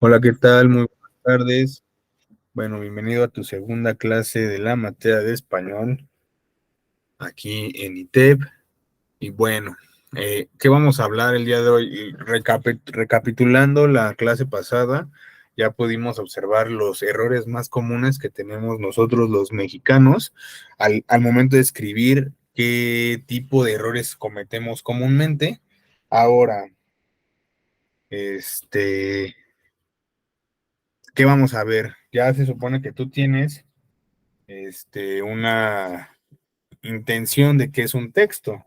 Hola, ¿qué tal? Muy buenas tardes. Bueno, bienvenido a tu segunda clase de la materia de español aquí en ITEP. Y bueno, ¿qué vamos a hablar el día de hoy? Y recapitulando la clase pasada, ya pudimos observar los errores más comunes que tenemos nosotros los mexicanos al momento de escribir qué tipo de errores cometemos comúnmente. Ahora, este, ¿qué vamos a ver? Ya se supone que tú tienes una intención de que es un texto.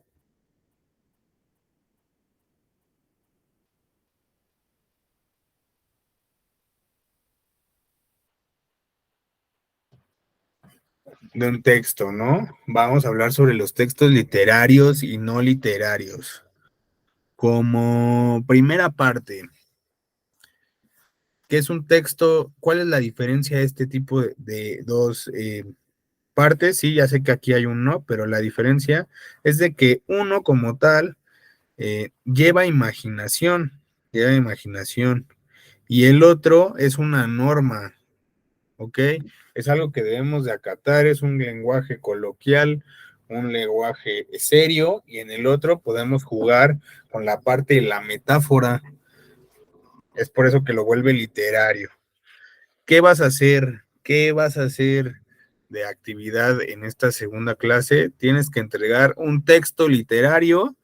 De un texto, ¿no? Vamos a hablar sobre los textos literarios y no literarios. Como primera parte, ¿qué es un texto? ¿Cuál es la diferencia de este tipo de dos partes? Sí, ya sé que aquí hay un no, pero la diferencia es de que uno como tal lleva imaginación, y el otro es una norma. ¿Ok? Es algo que debemos de acatar, es un lenguaje coloquial, un lenguaje serio, y en el otro podemos jugar con la parte de la metáfora. Es por eso que lo vuelve literario. ¿Qué vas a hacer? ¿Qué vas a hacer de actividad en esta segunda clase? Tienes que entregar un texto literario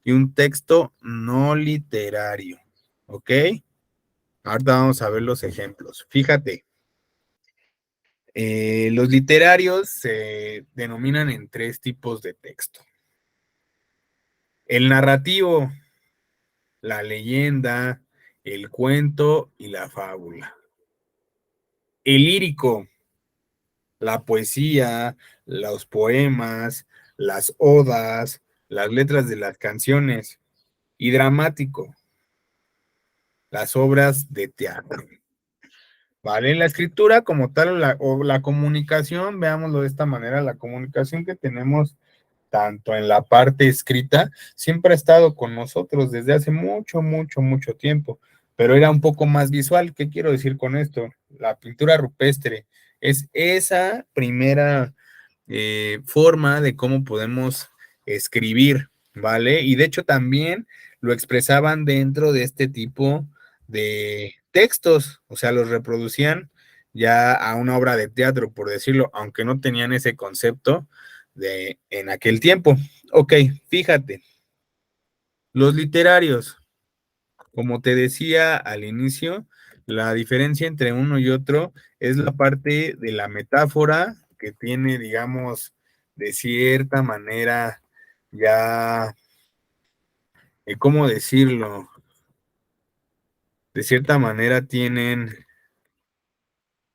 y un texto no literario. ¿Ok? Ahorita vamos a ver los ejemplos. Fíjate. Los literarios se denominan en tres tipos de texto. El narrativo, la leyenda, el cuento y la fábula. El lírico, la poesía, los poemas, las odas, las letras de las canciones. Y dramático, las obras de teatro. ¿Vale? La escritura como tal o la comunicación, veámoslo de esta manera, la comunicación que tenemos tanto en la parte escrita, siempre ha estado con nosotros desde hace mucho, mucho, mucho tiempo, pero era un poco más visual. ¿Qué quiero decir con esto? La pintura rupestre es esa primera forma de cómo podemos escribir, ¿vale? Y de hecho también lo expresaban dentro de este tipo de textos, o sea, los reproducían ya a una obra de teatro, por decirlo, aunque no tenían ese concepto de en aquel tiempo. Ok, fíjate, los literarios, como te decía al inicio, la diferencia entre uno y otro es la parte de la metáfora que tiene, digamos, de cierta manera ya, ¿cómo decirlo? De cierta manera tienen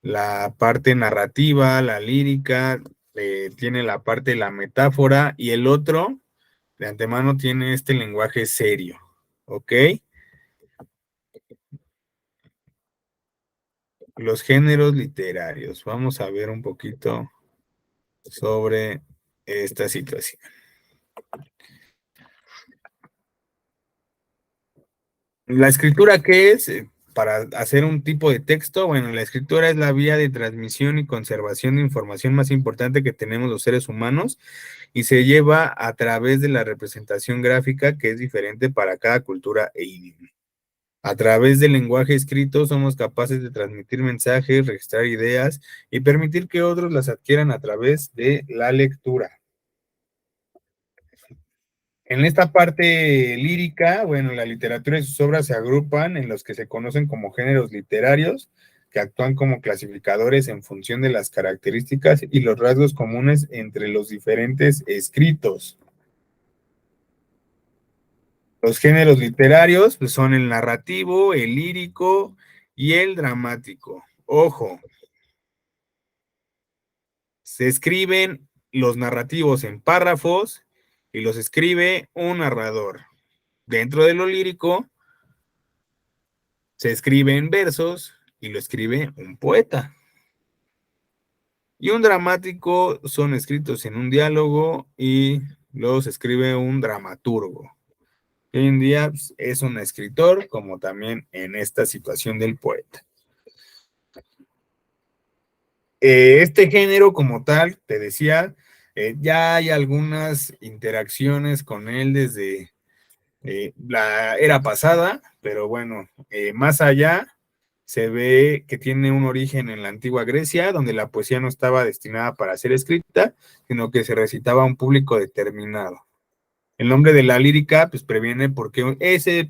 la parte narrativa, la lírica, tiene la parte de la metáfora, y el otro, de antemano, tiene este lenguaje serio, ¿ok? Los géneros literarios. Vamos a ver un poquito sobre esta situación. La escritura, ¿qué es? Para hacer un tipo de texto, bueno, la escritura es la vía de transmisión y conservación de información más importante que tenemos los seres humanos, y se lleva a través de la representación gráfica, que es diferente para cada cultura e idioma. A través del lenguaje escrito somos capaces de transmitir mensajes, registrar ideas y permitir que otros las adquieran a través de la lectura. En esta parte lírica, bueno, la literatura y sus obras se agrupan en los que se conocen como géneros literarios, que actúan como clasificadores en función de las características y los rasgos comunes entre los diferentes escritos. Los géneros literarios, pues, son el narrativo, el lírico y el dramático. Ojo, se escriben los narrativos en párrafos y los escribe un narrador. Dentro de lo lírico, se escribe en versos y lo escribe un poeta. Y un dramático son escritos en un diálogo y los escribe un dramaturgo. Hoy en día pues, es un escritor, como también en esta situación del poeta. Este género como tal, te decía, ya hay algunas interacciones con él desde la era pasada, pero bueno, más allá se ve que tiene un origen en la antigua Grecia, donde la poesía no estaba destinada para ser escrita, sino que se recitaba a un público determinado. El nombre de la lírica, pues previene porque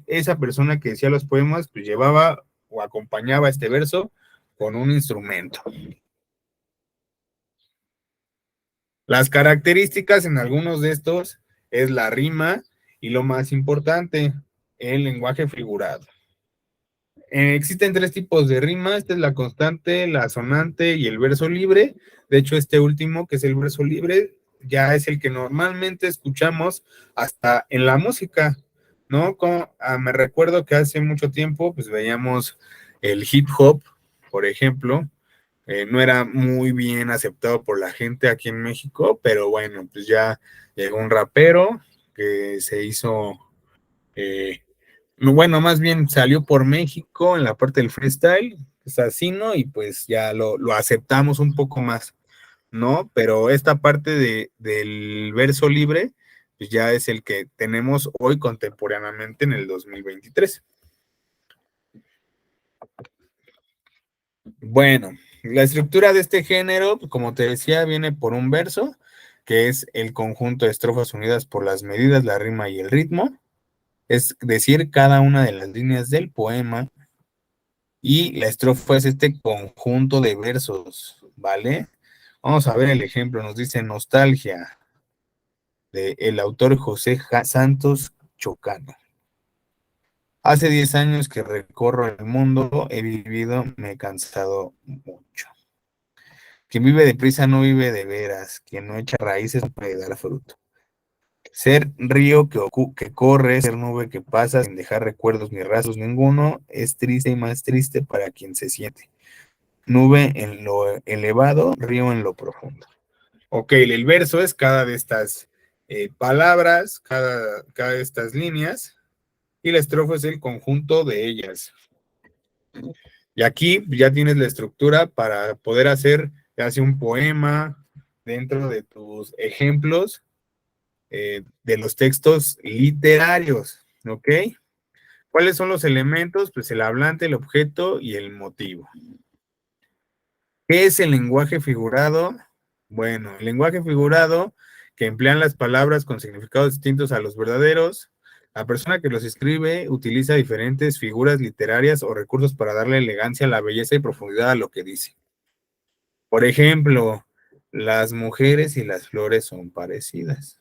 esa persona que decía los poemas, pues llevaba o acompañaba este verso con un instrumento. Las características en algunos de estos es la rima y lo más importante, el lenguaje figurado. Existen tres tipos de rima, esta es la constante, la sonante y el verso libre. De hecho, este último, que es el verso libre, ya es el que normalmente escuchamos hasta en la música, ¿no? Me recuerdo que hace mucho tiempo, pues veíamos el hip hop, por ejemplo, no era muy bien aceptado por la gente aquí en México, pero bueno, pues ya llegó un rapero que se hizo eh, bueno, más bien salió por México en la parte del freestyle, es así, ¿no? Y pues ya lo aceptamos un poco más, ¿no? Pero esta parte del verso libre, pues ya es el que tenemos hoy contemporáneamente en el 2023. Bueno, la estructura de este género, como te decía, viene por un verso, que es el conjunto de estrofas unidas por las medidas, la rima y el ritmo. Es decir, cada una de las líneas del poema. Y la estrofa es este conjunto de versos, ¿vale? Vamos a ver el ejemplo, nos dice Nostalgia, del autor José Santos Chocano. Hace 10 años que recorro el mundo, he vivido, me he cansado mucho. Quien vive deprisa no vive de veras, quien no echa raíces no puede dar fruto. Ser río que corre, ser nube que pasa sin dejar recuerdos ni rastros ninguno, es triste y más triste para quien se siente. Nube en lo elevado, río en lo profundo. Ok, el verso es cada de estas palabras, cada de estas líneas, y la estrofa es el conjunto de ellas. Y aquí ya tienes la estructura para poder hacer ya sea un poema dentro de tus ejemplos de los textos literarios, ¿ok? ¿Cuáles son los elementos? Pues el hablante, el objeto y el motivo. ¿Qué es el lenguaje figurado? Bueno, el lenguaje figurado que emplean las palabras con significados distintos a los verdaderos. La persona que los escribe utiliza diferentes figuras literarias o recursos para darle elegancia, la belleza y profundidad a lo que dice. Por ejemplo, las mujeres y las flores son parecidas.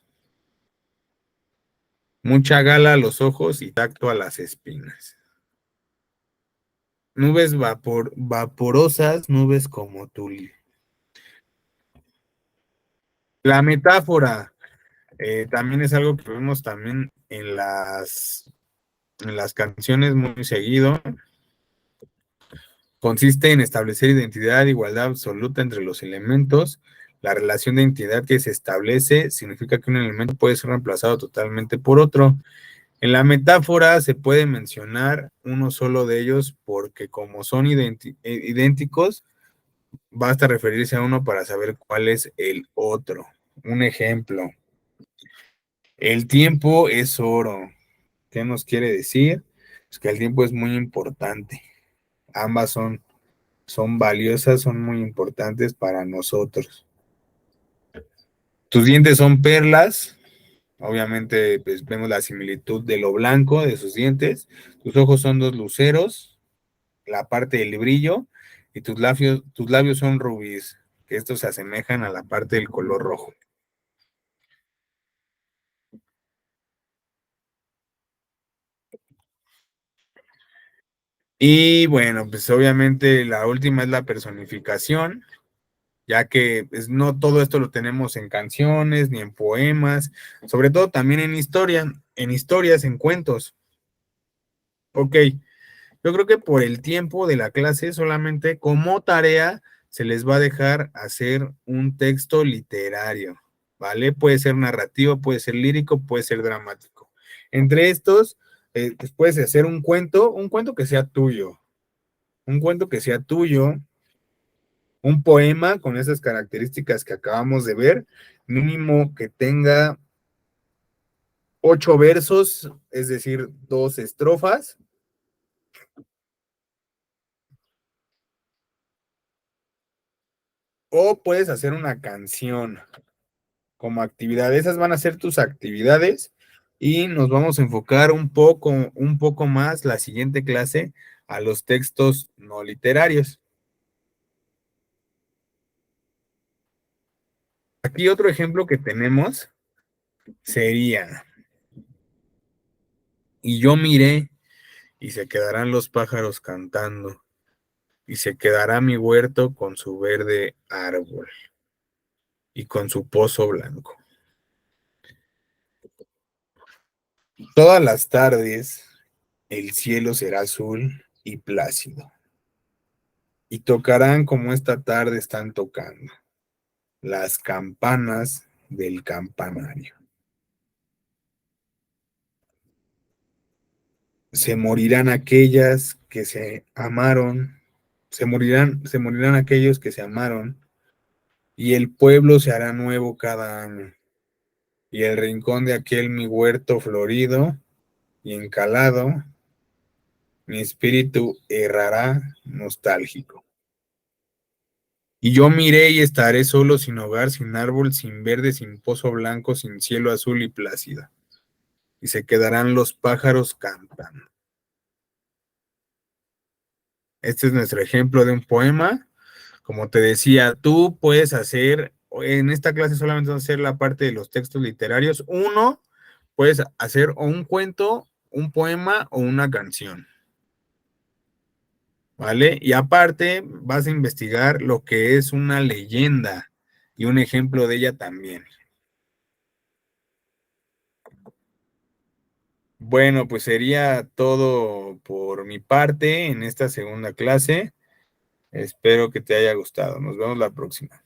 Mucha gala a los ojos y tacto a las espinas. Nubes vaporosas, nubes como tuli. La metáfora también es algo que vemos también en las canciones muy seguido. Consiste en establecer identidad, igualdad absoluta entre los elementos. La relación de identidad que se establece significa que un elemento puede ser reemplazado totalmente por otro. En la metáfora se puede mencionar uno solo de ellos porque como son idénticos, basta referirse a uno para saber cuál es el otro. Un ejemplo, el tiempo es oro. ¿Qué nos quiere decir? Pues que el tiempo es muy importante. Ambas son valiosas, son muy importantes para nosotros. Tus dientes son perlas. Obviamente, pues vemos la similitud de lo blanco de sus dientes. Tus ojos son dos luceros, la parte del brillo, y tus labios son rubíes, que estos se asemejan a la parte del color rojo. Y bueno, pues obviamente la última es la personificación, ya que pues, no todo esto lo tenemos en canciones ni en poemas, sobre todo también en historias, en cuentos. Ok, yo creo que por el tiempo de la clase solamente como tarea se les va a dejar hacer un texto literario, ¿vale? Puede ser narrativo, puede ser lírico, puede ser dramático. Entre estos, pues puedes hacer un cuento que sea tuyo, un cuento que sea tuyo, un poema con esas características que acabamos de ver, mínimo que tenga 8 versos, es decir, 2 estrofas, o puedes hacer una canción como actividad. Esas van a ser tus actividades y nos vamos a enfocar un poco más la siguiente clase a los textos no literarios. Aquí otro ejemplo que tenemos sería, y yo miré y se quedarán los pájaros cantando y se quedará mi huerto con su verde árbol y con su pozo blanco. Todas las tardes el cielo será azul y plácido y tocarán como esta tarde están tocando las campanas del campanario. Se morirán aquellas que se amaron, se morirán aquellos que se amaron, y el pueblo se hará nuevo cada año, y el rincón de aquel mi huerto florido y encalado, mi espíritu errará nostálgico. Y yo miré y estaré solo, sin hogar, sin árbol, sin verde, sin pozo blanco, sin cielo azul y plácido. Y se quedarán los pájaros cantando. Este es nuestro ejemplo de un poema. Como te decía, tú puedes hacer, en esta clase solamente vas a hacer la parte de los textos literarios. Uno, puedes hacer o un cuento, un poema o una canción, ¿vale? Y aparte vas a investigar lo que es una leyenda y un ejemplo de ella también. Bueno, pues sería todo por mi parte en esta segunda clase. Espero que te haya gustado. Nos vemos la próxima.